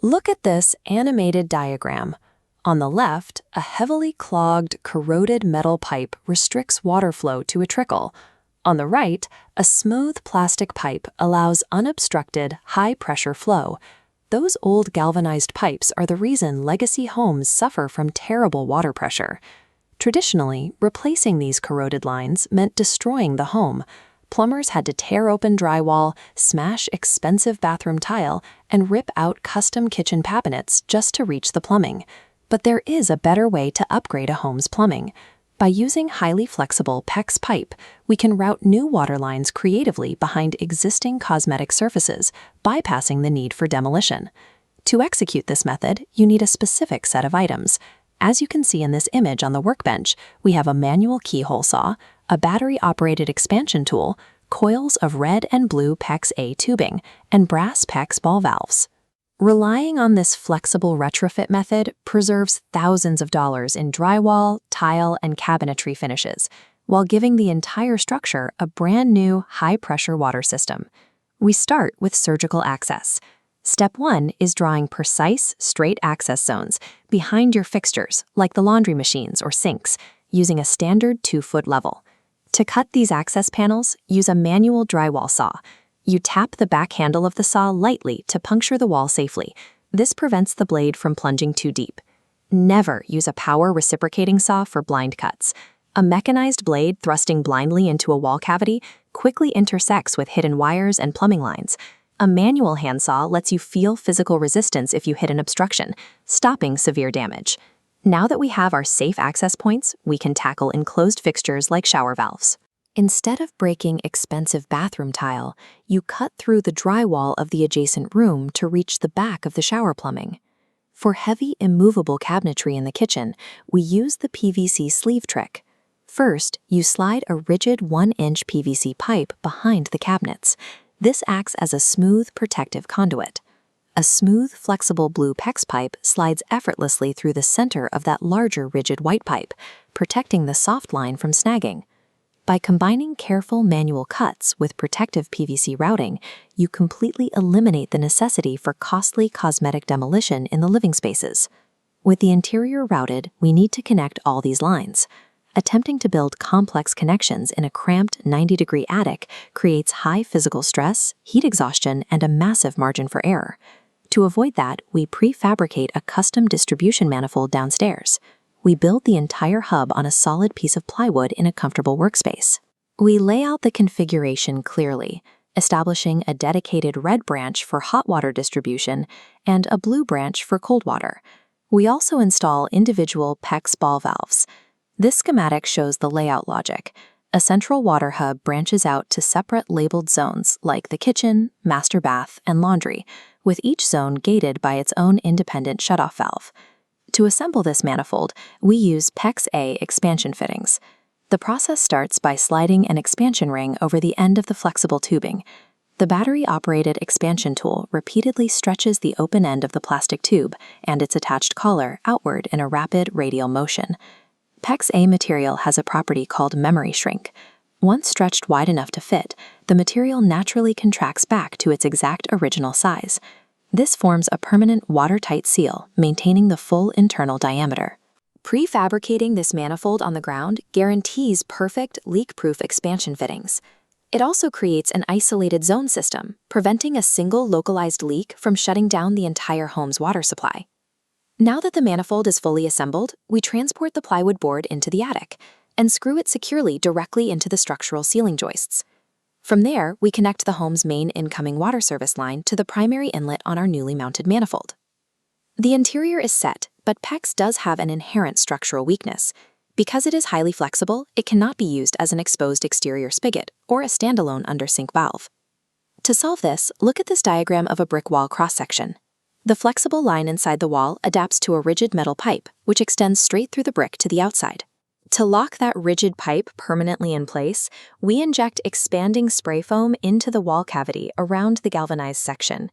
Look at this animated diagram. On the left, a heavily clogged, corroded metal pipe restricts water flow to a trickle. On the right, a smooth plastic pipe allows unobstructed, high-pressure flow. Those old galvanized pipes are the reason legacy homes suffer from terrible water pressure. Traditionally, replacing these corroded lines meant destroying the home. Plumbers had to tear open drywall, smash expensive bathroom tile, and rip out custom kitchen cabinets just to reach the plumbing. But there is a better way to upgrade a home's plumbing. By using highly flexible PEX pipe, we can route new water lines creatively behind existing cosmetic surfaces, bypassing the need for demolition. To execute this method, you need a specific set of items. As you can see in this image on the workbench, we have a manual keyhole saw, a battery-operated expansion tool, coils of red and blue PEX A tubing, and brass PEX ball valves. Relying on this flexible retrofit method preserves thousands of dollars in drywall, tile, and cabinetry finishes, while giving the entire structure a brand new high-pressure water system. We start with surgical access. Step 1 is drawing precise, straight access zones behind your fixtures, like the laundry machines or sinks, using a standard 2-foot level. To cut these access panels, use a manual drywall saw. You tap the back handle of the saw lightly to puncture the wall safely. This prevents the blade from plunging too deep. Never use a power reciprocating saw for blind cuts. A mechanized blade thrusting blindly into a wall cavity quickly intersects with hidden wires and plumbing lines. A manual handsaw lets you feel physical resistance if you hit an obstruction, stopping severe damage. Now that we have our safe access points, we can tackle enclosed fixtures like shower valves. Instead of breaking expensive bathroom tile, you cut through the drywall of the adjacent room to reach the back of the shower plumbing. For heavy, immovable cabinetry in the kitchen, we use the PVC sleeve trick. First, you slide a rigid 1-inch PVC pipe behind the cabinets. This acts as a smooth, protective conduit. A smooth, flexible blue PEX pipe slides effortlessly through the center of that larger rigid white pipe, protecting the soft line from snagging. By combining careful manual cuts with protective PVC routing, you completely eliminate the necessity for costly cosmetic demolition in the living spaces. With the interior routed, we need to connect all these lines. Attempting to build complex connections in a cramped 90-degree attic creates high physical stress, heat exhaustion, and a massive margin for error. To avoid that, we prefabricate a custom distribution manifold downstairs. We build the entire hub on a solid piece of plywood in a comfortable workspace. We lay out the configuration clearly, establishing a dedicated red branch for hot water distribution and a blue branch for cold water. We also install individual PEX ball valves. This schematic shows the layout logic. A central water hub branches out to separate labeled zones like the kitchen, master bath, and laundry, with each zone gated by its own independent shutoff valve. To assemble this manifold, we use PEX A expansion fittings. The process starts by sliding an expansion ring over the end of the flexible tubing. The battery-operated expansion tool repeatedly stretches the open end of the plastic tube and its attached collar outward in a rapid radial motion. PEX A material has a property called memory shrink. Once stretched wide enough to fit, the material naturally contracts back to its exact original size. This forms a permanent watertight seal, maintaining the full internal diameter. Prefabricating this manifold on the ground guarantees perfect, leak-proof expansion fittings. It also creates an isolated zone system, preventing a single localized leak from shutting down the entire home's water supply. Now that the manifold is fully assembled, we transport the plywood board into the attic and screw it securely directly into the structural ceiling joists. From there, we connect the home's main incoming water service line to the primary inlet on our newly mounted manifold. The interior is set, but PEX does have an inherent structural weakness. Because it is highly flexible, it cannot be used as an exposed exterior spigot or a standalone under-sink valve. To solve this, look at this diagram of a brick wall cross-section. The flexible line inside the wall adapts to a rigid metal pipe, which extends straight through the brick to the outside. To lock that rigid pipe permanently in place, we inject expanding spray foam into the wall cavity around the galvanized section.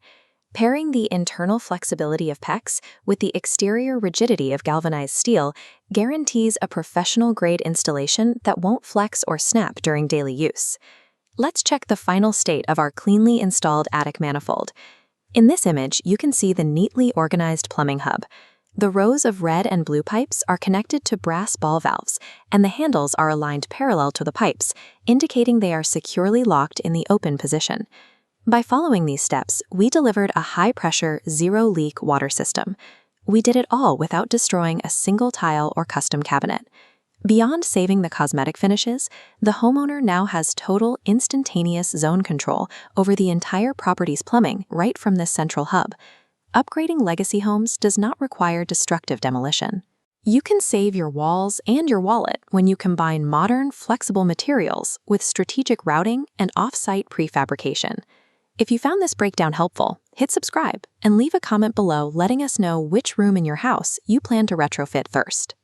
Pairing the internal flexibility of PEX with the exterior rigidity of galvanized steel guarantees a professional-grade installation that won't flex or snap during daily use. Let's check the final state of our cleanly installed attic manifold. In this image, you can see the neatly organized plumbing hub. The rows of red and blue pipes are connected to brass ball valves, and the handles are aligned parallel to the pipes, indicating they are securely locked in the open position. By following these steps, we delivered a high-pressure, zero-leak water system. We did it all without destroying a single tile or custom cabinet. Beyond saving the cosmetic finishes, the homeowner now has total instantaneous zone control over the entire property's plumbing right from this central hub. Upgrading legacy homes does not require destructive demolition. You can save your walls and your wallet when you combine modern, flexible materials with strategic routing and off-site prefabrication. If you found this breakdown helpful, hit subscribe and leave a comment below letting us know which room in your house you plan to retrofit first.